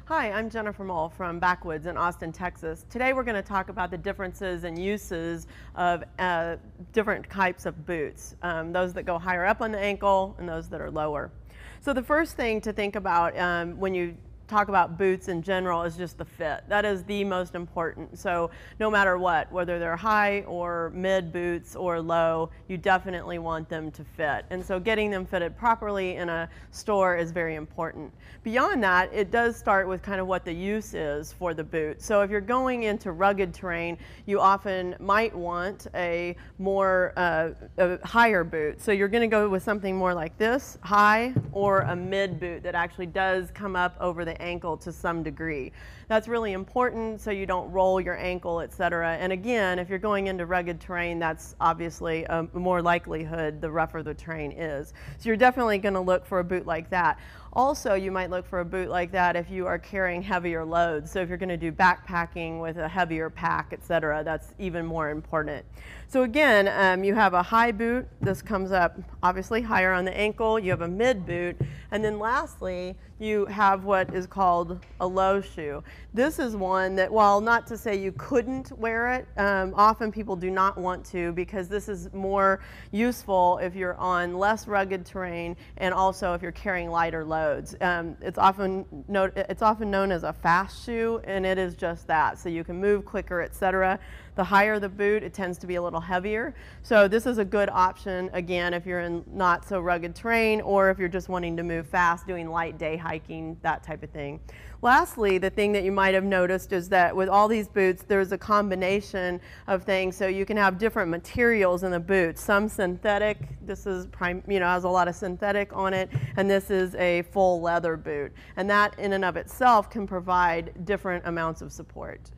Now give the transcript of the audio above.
Hi, I'm Jennifer Mull from Backwoods in Austin, Texas. Today we're going to talk about the differences and uses of different types of boots, those that go higher up on the ankle and those that are lower. So the first thing to think about when you talk about boots in general is just the fit. That is the most important. So no matter what, whether they're high or mid boots or low, you definitely want them to fit. And so getting them fitted properly in a store is very important. Beyond that, it does start with kind of what the use is for the boot. So if you're going into rugged terrain, you often might want a more a higher boot. So you're going to go with something more like this, high, or a mid boot that actually does come up over the ankle to some degree. That's really important so you don't roll your ankle, etc. And again, if you're going into rugged terrain, that's obviously a more likelihood the rougher the terrain is. So you're definitely going to look for a boot like that. Also, you might look for a boot like that if you are carrying heavier loads. So if you're going to do backpacking with a heavier pack, etc., that's even more important. So again, you have a high boot. This comes up obviously higher on the ankle. You have a mid boot. And then lastly, you have what is called a low shoe. This is one that, while not to say you couldn't wear it, often people do not want to, because this is more useful if you're on less rugged terrain and also if you're carrying lighter loads. It's often known as a fast shoe, and it is just that. So you can move quicker, etc. The higher the boot, it tends to be a little heavier. So this is a good option, again, if you're in not so rugged terrain or if you're just wanting to move fast, doing light day hiking, that type of thing. Lastly, the thing that you might have noticed is that with all these boots, there's a combination of things. So you can have different materials in the boots. Some synthetic. This is has a lot of synthetic on it, and this is a full leather boot. And that in and of itself can provide different amounts of support.